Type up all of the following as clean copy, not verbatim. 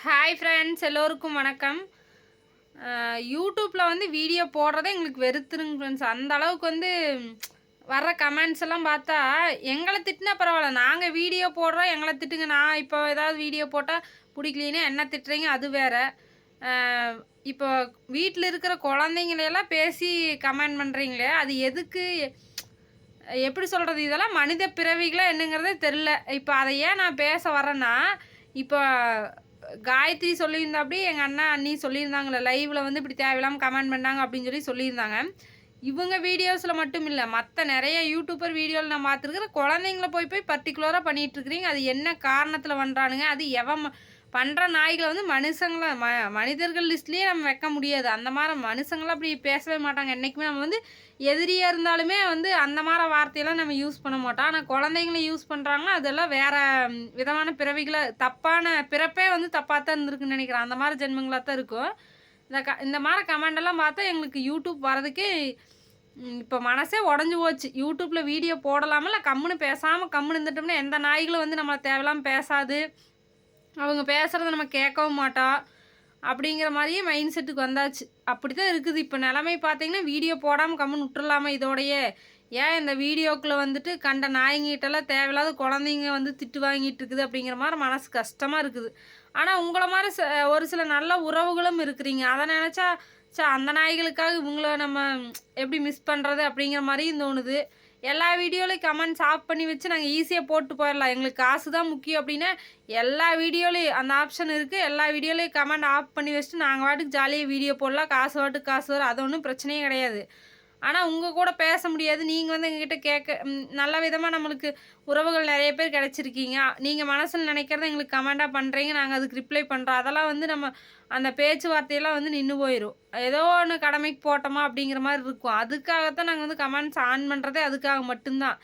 Hi friends, எல்லோருக்கும் வணக்கம். யூடியூப்பில் வந்து வீடியோ போடுறதே எங்களுக்கு வெறுத்துருங்க ஃப்ரெண்ட்ஸ். அந்த அளவுக்கு வந்து வர்ற கமெண்ட்ஸ் எல்லாம் பார்த்தா எங்களை திட்டினா பரவாயில்ல, நாங்கள் வீடியோ போடுறோம் எங்களை திட்டுங்க. நான் இப்போ ஏதாவது வீடியோ போட்டால் பிடிக்கலன்னா என்ன திட்டுறீங்க, அது வேறு. இப்போ வீட்டில் இருக்கிற குழந்தைங்களையெல்லாம் பேசி கமெண்ட் பண்ணுறீங்களே, அது எதுக்கு, எப்படி சொல்கிறது, இதெல்லாம் மனித பிறவிகளா என்னங்கிறதே தெரில. இப்போ அதை ஏன் நான் பேச வரேன்னா, இப்போ காயத்ரி சொல்லியிருந்தா, அப்படி எங்கள் அண்ணா அண்ணி சொல்லியிருந்தாங்களே லைவில் வந்து இப்படி தேவையில்லாமல் கமெண்ட் பண்ணாங்க அப்படின்னு சொல்லியிருந்தாங்க. இவங்க வீடியோஸில் மட்டும் இல்லை, மற்ற நிறைய யூடியூபர் வீடியோவில் நான் பார்த்துருக்குற குழந்தைங்கள போய் பர்டிகுலராக பண்ணிகிட்ருக்குறீங்க. அது என்ன காரணத்தில் பண்ணுறானுங்க, அது எவன் பண்ணுற நாய்களை வந்து மனுஷங்களை மனிதர்கள் லிஸ்ட்லேயே நம்ம வைக்க முடியாது. அந்த மாதிரி மனுஷங்களாம் அப்படி பேசவே மாட்டாங்க. என்றைக்குமே நம்ம வந்து எதிரியாக இருந்தாலுமே வந்து அந்த மாதிரி வார்த்தையெல்லாம் நம்ம யூஸ் பண்ண மாட்டோம். ஆனால் குழந்தைங்கள யூஸ் பண்ணுறாங்கன்னா அதெல்லாம் வேறு விதமான பிறவிகளை, தப்பான பிறப்பே வந்து தப்பாக தான் இருந்திருக்குன்னு நினைக்கிறேன். அந்த மாதிரி ஜென்மங்களாக தான் இருக்கும். இந்த மாதிரி கமெண்டெல்லாம் பார்த்தா எங்களுக்கு யூடியூப் வரதுக்கே இப்போ மனசே உடஞ்சி போச்சு. யூடியூப்பில் வீடியோ போடலாமல் கம்முன்னு பேசாமல் கம்முன்னு இருந்துட்டோம்னா எந்த நாய்களும் வந்து நம்மளை தேவையில்லாமல் பேசாது, அவங்க பேசுகிறத நம்ம கேட்கவும் மாட்டோம் அப்படிங்கிற மாதிரியே மைண்ட் செட்டுக்கு வந்தாச்சு. அப்படி தான் இருக்குது இப்போ நிலைமை. பார்த்தீங்கன்னா வீடியோ போடாமல் கம்முன்னு விட்டுறலாமா இதோடையே, ஏன் இந்த வீடியோக்குள்ளே வந்துட்டு கண்ட நாய்ங்கிட்டெல்லாம் தேவையில்லாத குழந்தைங்க வந்து திட்டு வாங்கிட்டு இருக்குது அப்படிங்கிற மாதிரி மனசு கஷ்டமாக இருக்குது. ஆனால் உங்களை மாதிரி ஒரு சில நல்ல உறவுகளும் இருக்கிறீங்க. அதை நினச்சா அந்த நாய்களுக்காக இவங்கள நம்ம எப்படி மிஸ் பண்ணுறது அப்படிங்கிற மாதிரியும் தோணுது. எல்லா வீடியோலையும் கமெண்ட்ஸ் ஆஃப் பண்ணி வச்சு நாங்கள் ஈஸியாக போட்டு போயிடலாம், எங்களுக்கு காசு தான் முக்கியம் அப்படின்னா எல்லா வீடியோலையும் அந்த ஆப்ஷன் இருக்குது. எல்லா வீடியோலையும் கமெண்ட் ஆஃப் பண்ணி வச்சுட்டு நாங்கள் வாட்டுக்கு ஜாலியாக வீடியோ போடலாம், காசு வாட்டுக்கு காசு வரும், அது ஒன்றும் பிரச்சனையே கிடையாது. ஆனால் உங்கள் கூட பேச முடியாது. நீங்கள் வந்து எங்ககிட்ட கேட்க நல்ல விதமாக நம்மளுக்கு உறவுகள் நிறைய பேர் கிடச்சிருக்கீங்க. நீங்கள் மனசில் நினைக்கிறத எங்களுக்கு கமெண்டாக பண்ணுறீங்க, நாங்கள் அதுக்கு ரிப்ளை பண்ணுறோம். அதெல்லாம் வந்து நம்ம அந்த பேச்சுவார்த்தையெல்லாம் வந்து நின்று போயிடும். ஏதோ ஒன்று கடமைக்கு போட்டோமா அப்படிங்கிற மாதிரி இருக்கும். அதுக்காகத்தான் நாங்கள் வந்து கமெண்ட்ஸ் ஆன் பண்ணுறதே அதுக்காக மட்டும்தான்.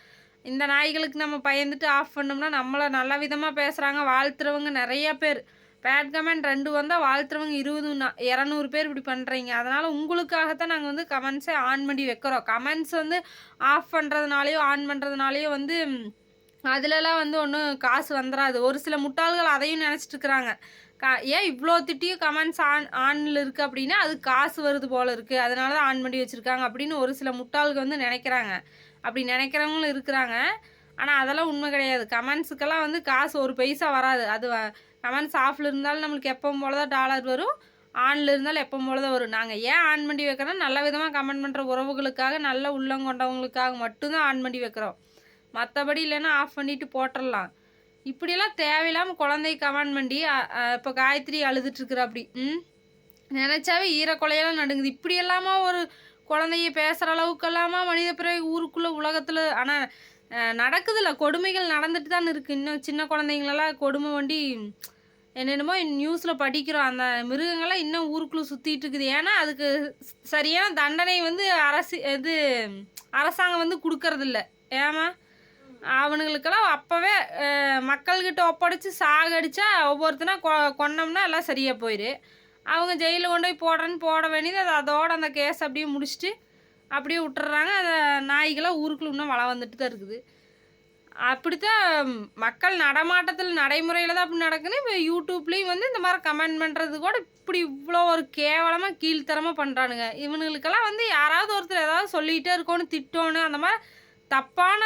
இந்த நாய்களுக்கு நம்ம பயந்துட்டு ஆஃப் பண்ணோம்னா நம்மளை நல்ல விதமாக பேசுகிறாங்க, வாழ்த்துறவங்க நிறையா பேர். பேட் கமெண்ட் 2 வந்தால் வாழ்த்துறவங்க 200 பேர் இப்படி பண்ணுறீங்க. அதனால் உங்களுக்காகத்தான் நாங்கள் வந்து கமெண்ட்ஸை ஆன் பண்ணி வைக்கிறோம். கமெண்ட்ஸ் வந்து ஆஃப் பண்ணுறதுனாலையோ ஆன் பண்ணுறதுனாலையோ வந்து அதிலலாம் வந்து ஒன்றும் காசு வந்துடாது. ஒரு சில முட்டாள்கள் அதையும் நினச்சிட்டு இருக்கிறாங்க. ஏன் இவ்வளோ திட்டியும் கமெண்ட்ஸ் ஆனில் இருக்குது அப்படின்னா அது காசு வருது போல் இருக்குது, அதனால தான் ஆன் பண்ணி வச்சுருக்காங்க அப்படின்னு ஒரு சில முட்டாள்கள் வந்து நினைக்கிறாங்க. அப்படி நினைக்கிறவங்களும் இருக்கிறாங்க. ஆனால் அதெல்லாம் உண்மை கிடையாது. கமெண்ட்ஸுக்கெல்லாம் வந்து காசு ஒரு பைசா வராது. அது கமெண்ட்ஸ் ஆஃபில் இருந்தாலும் நம்மளுக்கு எப்பவும் போல தான் டாலர் வரும், ஆனில் இருந்தாலும் எப்பவும் போல தான் வரும். நாங்கள் ஏன் ஆன் பண்ணி வைக்கிறோம், நல்ல விதமாக கமெண்ட் பண்ணுற உறவுகளுக்காக, நல்ல உள்ளங்கொண்டவங்களுக்காக மட்டும்தான் ஆன் பண்ணி வைக்கிறோம். மற்றபடி இல்லைன்னா ஆஃப் பண்ணிவிட்டு போட்டுடலாம். இப்படியெல்லாம் தேவையில்லாமல் குழந்தை கமெண்ட் பண்ணி இப்போ காயத்ரி அழுதுட்டுருக்குற அப்படி நினச்சாவே ஈரக்கொலையெல்லாம் நடுங்குது. இப்படி எல்லாமா ஒரு குழந்தைய பேசுகிற அளவுக்கெல்லாமா மனித பிறகு ஊருக்குள்ளே உலகத்தில். ஆனால் நடக்குதில்ல, கொடுமைகள் நடந்துட்டு தான் இருக்குது. இன்னும் சின்ன குழந்தைங்களெல்லாம் கொடுமை வண்டி என்னென்னமோ நியூஸில் படிக்கிறோம். அந்த மிருகங்கள்லாம் இன்னும் ஊருக்குள்ளே சுற்றிட்டு இருக்குது. ஏன்னா அதுக்கு சரியான தண்டனை வந்து அரசாங்கம் வந்து கொடுக்கறதில்ல. ஏமா அவனுங்களுக்கெல்லாம் அப்போவே மக்கள்கிட்ட ஒப்படைச்சி சாகடிச்சா ஒவ்வொருத்தனா கொன்னோம்னா எல்லாம் சரியாக போயிடு. அவங்க ஜெயிலில் கொண்டு போய் போடுறேன்னு போட வேண்டியது, அது அதோடு அந்த கேஸ் அப்படியே முடிச்சுட்டு அப்படியே விட்டுறாங்க. அந்த நாய்களாம் ஊருக்குள்ள இன்னும் வள வந்துட்டு தான் இருக்குது. அப்படித்தான் மக்கள் நடமாட்டத்தில் நடைமுறையில் தான் அப்படி நடக்குது. இப்போ யூடியூப்லேயும் வந்து இந்த மாதிரி கமெண்ட் பண்ணுறது கூட இப்படி இவ்வளோ ஒரு கேவலமாக கீழ்த்தரமாக பண்ணுறானுங்க. இவனுங்களுக்கெல்லாம் வந்து யாராவது ஒருத்தர் ஏதாவது சொல்லிகிட்டே இருக்கணும், திட்டணும், அந்த மாதிரி தப்பான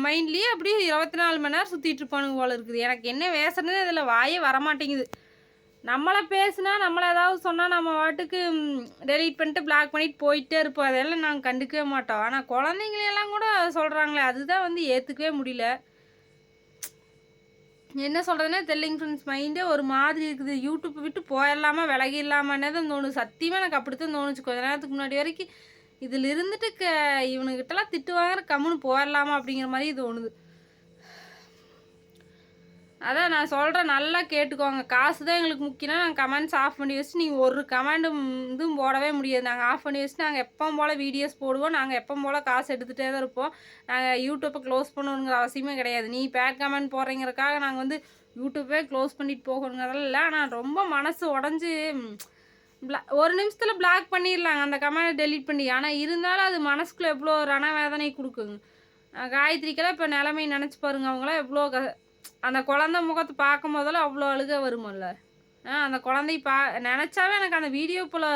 மைண்ட்லேயே அப்படியே 24 மணி நேரம் சுற்றிட்டு இருப்பானுங்க போல இருக்குது. எனக்கு என்ன பேசுறதுன்னு இதில் வாயே வரமாட்டேங்குது. நம்மளை பேசுனா, நம்மளை ஏதாவது சொன்னால் நம்ம வாட்டுக்கு டெலீட் பண்ணிட்டு பிளாக் பண்ணிட்டு போயிட்டே இருப்போம். அதெல்லாம் நாங்கள் கண்டுக்கவே மாட்டோம். ஆனால் குழந்தைங்களெல்லாம் கூட சொல்கிறாங்களே, அதுதான் வந்து ஏற்றுக்கவே முடியல. என்ன சொல்கிறதுனே தெரியலைங்க ஃப்ரெண்ட்ஸ். மைண்டே ஒரு மாதிரி இருக்குது. யூடியூப்பை விட்டு போயிடலாமா விலகி இல்லாமன்னே தான் தோணுது. சத்தியமாக எனக்கு அப்படித்தான் தோணுச்சு கொஞ்ச நேரத்துக்கு முன்னாடி வரைக்கும். இதில் இருந்துட்டு இவனுக்கிட்டலாம் திட்டு வாங்குற கம்முன்னு போயிடலாமா அப்படிங்கிற மாதிரி தோணுது. அதான் நான் சொல்கிறேன், நல்லா கேட்டுக்கோங்க. காசு தான் எங்களுக்கு முக்கியம்னா நாங்கள் கமெண்ட்ஸ் ஆஃப் பண்ணி வச்சுட்டு நீங்கள் ஒரு கமெண்டும் இதுவும் போடவே முடியாது. நாங்கள் ஆஃப் பண்ணி வச்சுட்டு நாங்கள் எப்பவும் போல் வீடியோஸ் போடுவோம். நாங்கள் எப்பவும் போல் காசு எடுத்துகிட்டே தான் இருப்போம். நாங்கள் யூடியூப்பை க்ளோஸ் பண்ணணுங்கிற அவசியமே கிடையாது. நீ பேட் கமெண்ட் போடுறீங்கிறக்காக நாங்கள் வந்து யூடியூப்பே க்ளோஸ் பண்ணிட்டு போகணுங்கிறதெல்லாம் இல்லை. ஆனால் ரொம்ப மனசு உடஞ்சி ஒரு நிமிஷத்தில் பிளாக் பண்ணிடலாங்க அந்த கமெண்ட்டை டெலீட் பண்ணி. ஆனால் இருந்தாலும் அது மனசுக்குள்ளே எவ்வளோ ரணவேதனை கொடுக்குங்க. காயத்ரிக்கெல்லாம் இப்போ நிலைமை நினச்சி பாருங்க. அவங்களாம் எவ்வளோ அந்த குழந்த முகத்தை பார்க்கும் போதெல்லாம் அவ்வளோ அழுக வருமல்ல. அந்த குழந்தை நினச்சாவே எனக்கு அந்த வீடியோ போல்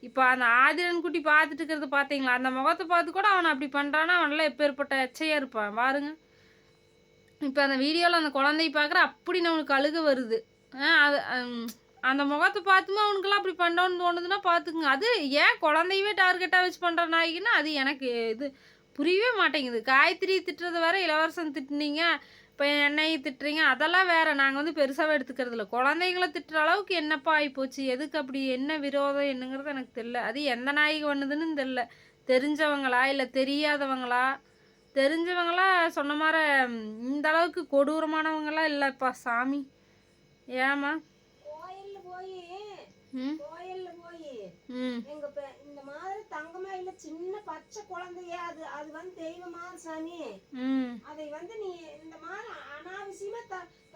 இப்போ அந்த ஆதிரன் குட்டி பார்த்துட்டு இருக்கிறது பார்த்தீங்களா, அந்த முகத்தை பார்த்து கூட அவனை அப்படி பண்ணுறான்னா அவனெல்லாம் எப்பேற்பட்ட எச்சையாக இருப்பான் பாருங்க. இப்போ அந்த வீடியோவில் அந்த குழந்தைய பார்க்குற அப்படி நம்மளுக்கு அழுக வருது. அது அந்த முகத்தை பார்த்துமா அவனுக்கெல்லாம் அப்படி பண்ணுறோன்னு தோணுதுன்னா பார்த்துக்குங்க. அது ஏன் குழந்தையவே டார்கெட்டாக வச்சு பண்ணுற நாய்க்குன்னா அது எனக்கு இது புரியவே மாட்டேங்குது. காயத்ரி திட்டுறது வேற, இளவரசன் திட்டுனீங்க, இப்போ என்னையை திட்டுறீங்க, அதெல்லாம் வேறு. நாங்கள் வந்து பெருசாகவே எடுத்துக்கிறது இல்லை. குழந்தைங்கள திட்டுற அளவுக்கு என்னப்பா ஆகிப்போச்சு, எதுக்கு அப்படி என்ன விரோதம் என்னங்கிறது எனக்கு தெரில. அது எந்த நாய்க்கு வந்ததுன்னு தெரில. தெரிஞ்சவங்களா இல்லை தெரியாதவங்களா? தெரிஞ்சவங்களா சொன்ன மாதிரி இந்த அளவுக்கு கொடூரமானவங்களாம் இல்லைப்பா சாமி. ஏமா கோயில்ல போய் எங்க இந்த மாதிரி தங்கமா இல்ல சின்ன பச்சை குழந்தைய அது அது வந்து தெய்வமா சாமி. அதை வந்து நீ இந்த மாதிரி அனாவசியமா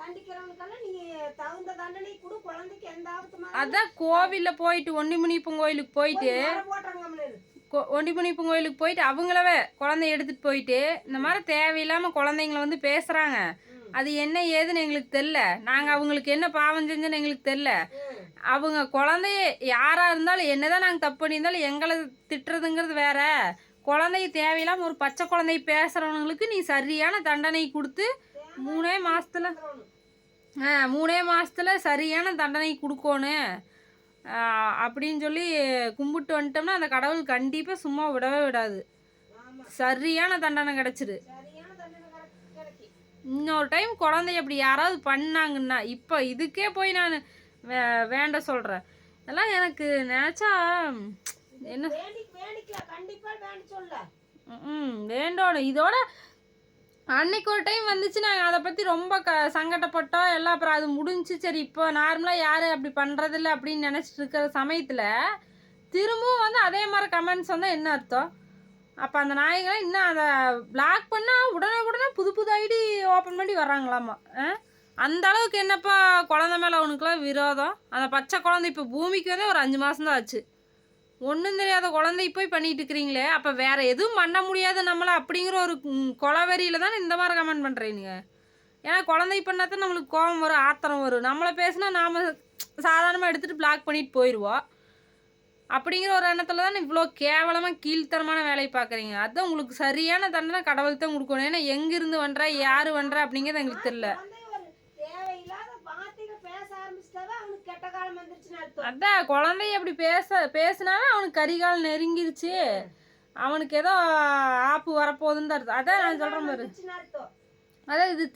கண்டிக்கிறவனுக்கெல்லாம் நீ தகுந்த தண்டனை கொடு. குழந்தைக்கு எந்த ஆபத்து. அதான் கோவில்ல போயிட்டு ஒண்டிமுனிப்பன் கோயிலுக்கு போயிட்டு ஒண்டிமுனிப்பன் கோயிலுக்கு போயிட்டு அவங்களவே குழந்தைய எடுத்துட்டு போயிட்டு இந்த மாதிரி தேவையில்லாம குழந்தைங்கள வந்து பேசுறாங்க. அது என்ன ஏதுன்னு எங்களுக்கு தெரில. நாங்கள் அவங்களுக்கு என்ன பாவம் செஞ்சோன்னு எங்களுக்கு தெரில. அவங்க குழந்தைய யாராக இருந்தாலும் என்னதான் நாங்கள் தப்பு பண்ணியிருந்தாலும் எங்களை திட்டுறதுங்கிறது வேற. குழந்தைய தேவையில்லாமல் ஒரு பச்சை குழந்தைய பேசுகிறவங்களுக்கு நீ சரியான தண்டனை கொடுத்து 3 மாதத்தில் சரியான தண்டனை கொடுக்கணும் அப்படின்னு சொல்லி கும்பிட்டு வந்துட்டோம்னா அந்த கடவுள் கண்டிப்பாக சும்மா விடவே விடாது. சரியான தண்டனை கிடச்சிரு. இன்னொரு டைம் குழந்தைய அப்படி யாராவது பண்ணாங்கன்னா இப்போ இதுக்கே போய் நான் வேண்ட சொல்கிறேன். இதெல்லாம் எனக்கு நினச்சா என்ன வேண்டோணும். இதோட அன்னைக்கு ஒரு டைம் வந்துச்சு, நாங்கள் அதை பற்றி ரொம்ப சங்கடப்பட்டோம் எல்லாம். அப்புறம் அது முடிஞ்சு. சரி இப்போ நார்மலாக யார் அப்படி பண்ணுறதில்ல அப்படின்னு நினச்சிட்டு இருக்கிற சமயத்தில் திரும்பவும் வந்து அதே மாதிரி கமெண்ட்ஸ் வந்தால் என்ன அர்த்தம்? அப்போ அந்த நாய்களை இன்னும் அதை பிளாக் பண்ணால் உடனே புது ஐடி ஓப்பன் பண்ணி வர்றாங்களாமா. அந்த அளவுக்கு என்னப்பா குழந்த மேலே அவனுக்குலாம் விரோதம்? அந்த பச்சை குழந்தை இப்போ பூமிக்கு வந்து ஒரு 5 மாதம்தான் ஆச்சு. ஒன்றும் தெரியாத குழந்தை போய் பண்ணிட்டு இருக்கிறீங்களே, அப்போ வேறு எதுவும் பண்ண முடியாது நம்மளை அப்படிங்கிற ஒரு கொலவெறியில் தானே இந்த மாதிரி கமெண்ட் பண்ணுறீங்க. ஏன்னா குழந்தை பண்ணாதான் நம்மளுக்கு கோபம் வரும், ஆத்திரம் வரும். நம்மளை பேசினா நாம் சாதாரணமாக எடுத்துகிட்டு பிளாக் பண்ணிட்டு போயிடுவோம். அப்படிங்கிற ஒரு எண்ணத்தில் தானே இவ்வளோ கேவலமாக கீழ்த்தரமான வேலையை பார்க்குறீங்க. அதுதான் உங்களுக்கு சரியான தண்டனை கடவுள் தான் கொடுக்கணும். ஏன்னா எங்கேருந்து பண்ணுறா யார் பண்ணுறா அப்படிங்கிறது எங்களுக்கு தெரியல. அதான் குழந்தைய அப்படி பேசினாவே அவனுக்கு கரிகால் நெருங்கிருச்சு, அவனுக்கு ஏதோ ஆப்பு வரப்போகுதுன்னு தான் அர்த்தம். அதான் நான் சொல்கிறேன் பாரு. அதான் இது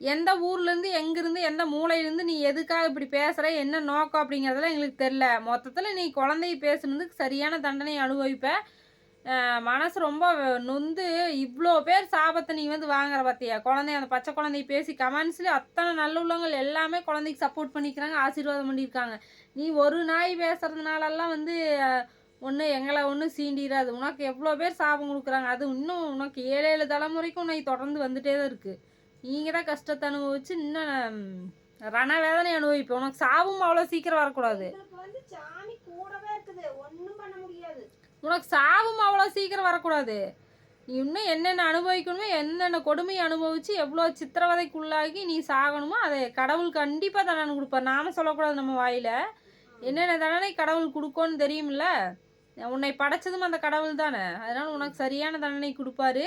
எந்த ஊர்லேருந்து எங்கேருந்து எந்த மூலையிலேருந்து நீ எதுக்காக இப்படி பேசுகிற, என்ன நோக்கம் அப்படிங்கிறதெல்லாம் எங்களுக்கு தெரில. மொத்தத்தில் நீ குழந்தைய பேசுனதுக்கு சரியான தண்டனை அனுபவிப்ப. மனசு ரொம்ப நொந்து இவ்வளோ பேர் சாபத்தை நீ வந்து வாங்குற பார்த்தியா. குழந்தைய அந்த பச்சை குழந்தைய பேசி கமெண்ட்ஸ்லேயே அத்தனை நல்லுள்ளவங்கள் எல்லாமே குழந்தைக்கு சப்போர்ட் பண்ணிக்கிறாங்க, ஆசீர்வாதம் பண்ணியிருக்காங்க. நீ ஒரு நாய் பேசுறதுனாலெல்லாம் வந்து எங்களை சீண்டிடாது. உனக்கு எவ்வளோ பேர் சாபம் கொடுக்குறாங்க. அது இன்னும் உனக்கு 7 தலைமுறைக்கும் உன்னை தொடர்ந்து வந்துட்டே தான் இருக்குது. நீங்கள் தான் கஷ்டத்தை அனுபவிச்சு இன்னும் ரண வேதனை அனுபவிப்போம். உனக்கு சாபம் அவ்வளோ சீக்கிரம் வரக்கூடாது. உனக்கு சாபம் அவ்வளோ சீக்கிரம் வரக்கூடாது. நீ இன்னும் என்னென்ன அனுபவிக்கணுமோ, என்னென்ன கொடுமையை அனுபவித்து எவ்வளோ சித்திரவதைக்குள்ளாகி நீ சாகணுமோ அதை கடவுள் கண்டிப்பாக தண்டனை கொடுப்பார். நாம சொல்லக்கூடாது நம்ம வாயில். என்னென்ன தண்டனை கடவுள் கொடுக்கோன்னு தெரியுமில்ல. உன்னை படைச்சதும் அந்த கடவுள் தானே. அதனால் உனக்கு சரியான தண்டனை கொடுப்பாரு.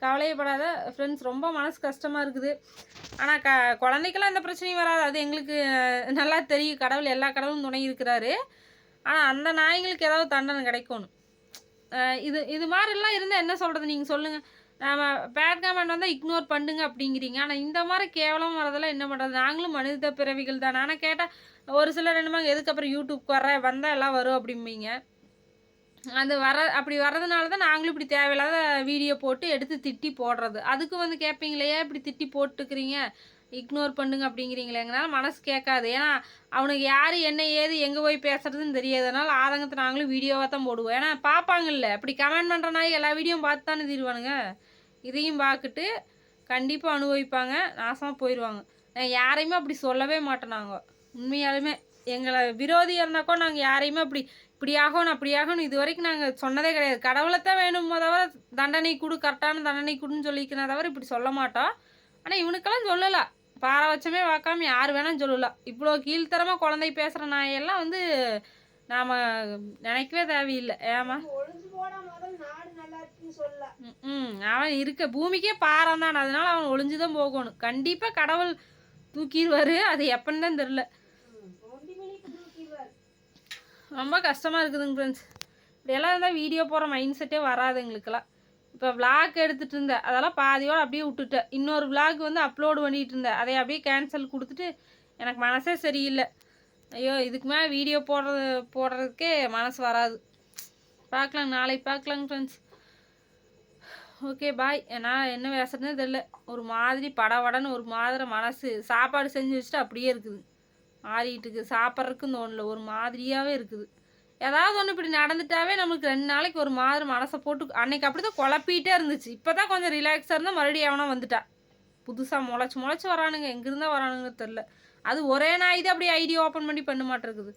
கவலையப்படாத ஃப்ரெண்ட்ஸ். ரொம்ப மனசு கஷ்டமாக இருக்குது. ஆனால் குழந்தைக்கெல்லாம் எந்த பிரச்சனையும் வராது. அது எங்களுக்கு நல்லா தெரியும். கடவுள் எல்லா கடவுளும் துணை இருக்கிறாரு. ஆனால் அந்த நாய்களுக்கு ஏதாவது தண்டனை கிடைக்கணும். இது மாதிரிலாம் இருந்தால் என்ன சொல்கிறது நீங்கள் சொல்லுங்கள். நம்ம பேட் கமெண்ட் வந்தால் இக்னோர் பண்ணுங்க அப்படிங்கிறீங்க. ஆனால் இந்த மாதிரி கேவலம் வரதெல்லாம் என்ன பண்ணுறது? நாங்களும் மனித பிறவிகள் தான். ஆனால் கேட்டால் ஒரு சிலர் என்னமாங்க எதுக்கப்புறம் யூடியூப்க்கு வந்தால் எல்லாம் வரும் அப்படிம்பீங்க. அது அப்படி வர்றதுனால தான் நாங்களும் இப்படி தேவையில்லாத வீடியோ போட்டு எடுத்து திட்டி போடுறது. அதுக்கு வந்து கேட்பீங்களே இப்படி திட்டி போட்டுக்கிறீங்க, இக்னோர் பண்ணுங்க அப்படிங்கிறீங்களே. எங்களால் மனசு கேட்காது. ஏன்னா அவனுக்கு யார் என்ன ஏது எங்கே போய் பேசுறதுன்னு தெரியாதனால ஆதங்கத்தை நாங்களும் வீடியோவாக தான் போடுவோம். ஏன்னா பார்ப்பாங்கல்ல, அப்படி கமெண்ட் பண்ணுற நாய் எல்லா வீடியோவும் பார்த்து தானே தீருவானுங்க. இதையும் பார்த்துட்டு கண்டிப்பாக அனுபவிப்பாங்க, நாசமாக போயிடுவாங்க. யாரையுமே அப்படி சொல்லவே மாட்டோம் நாங்கள். உண்மையாலுமே எங்களை விரோதியாக இருந்தாக்கோ நாங்கள் யாரையுமே இப்படி ஆகணும் அப்படி ஆகணும் இது வரைக்கும் நாங்கள் சொன்னதே கிடையாது. கடவுளைத்தான் வேணுமோ தவிர தண்டனை கொடு, கரெக்டான தண்டனை கொடுன்னு சொல்லிக்கிறத தவிர இப்படி சொல்ல மாட்டோம். ஆனால் இவனுக்கெல்லாம் சொல்லலாம். பாரபட்சமே பார்க்காம யார் வேணாலும் சொல்லலாம். இவ்வளோ கீழ்த்தரமாக குழந்தை பேசுகிற நாயெல்லாம் வந்து நாம் நினைக்கவே தேவையில்லை. ஏமா ஒளிஞ்சு போட முதல் நாடு நல்லா இருக்குன்னு சொல்ல. அவன் இருக்க பூமிக்கே பாரம் தான். அதனால அவன் ஒளிஞ்சு தான் போகணும். கண்டிப்பாக கடவுள் தூக்கிடுவார். அது எப்பன்னு தான் தெரில. ரொம்ப கஷ்டமாக இருக்குதுங்க ஃப்ரெண்ட்ஸ். இப்படியெல்லாம் இருந்தால் வீடியோ போகிற மைண்ட் செட்டே வராது எங்களுக்கெல்லாம். இப்போ விளாக் எடுத்துகிட்டு இருந்தேன், அதெல்லாம் பாதியோடு அப்படியே விட்டுட்டேன். இன்னொரு விளாக் வந்து அப்லோடு பண்ணிகிட்டு இருந்தேன், அதை அப்படியே கேன்சல் கொடுத்துட்டு எனக்கு மனசே சரியில்லை. ஐயோ இதுக்கு மேலே வீடியோ போடுறதுக்கே மனசு வராது. பார்க்கலாங்க, நாளைக்கு பார்க்கலாங்க ஃப்ரெண்ட்ஸ். Okay bye. நான் என்ன பேசுறதுனே தெரியல. ஒரு மாதிரி படவடன்னு ஒரு மாதிரி மனசு சாப்பாடு செஞ்சு வச்சுட்டு அப்படியே இருக்குது, மாறிட்டு இருக்குது. சாப்பிட்றதுக்கும் தோணல, ஒரு மாதிரியாகவே இருக்குது. ஏதாவது ஒன்று இப்படி நடந்துட்டாவே நம்மளுக்கு 2 நாளைக்கு ஒரு மாதிரி மனசை போட்டு அன்னைக்கு அப்படி தான் குழப்பிகிட்டே இருந்துச்சு. இப்போ தான் கொஞ்சம் ரிலாக்ஸாக இருந்தால் மறுபடியும் எவனோ வந்துட்டா புதுசாக முளைச்சி வரானுங்க. எங்கேருந்தா வரானுங்கன்னு தெரில. அது ஒரே நாய் தான் அப்படியே ஐடி ஓப்பன் பண்ண மாட்டேருக்குது.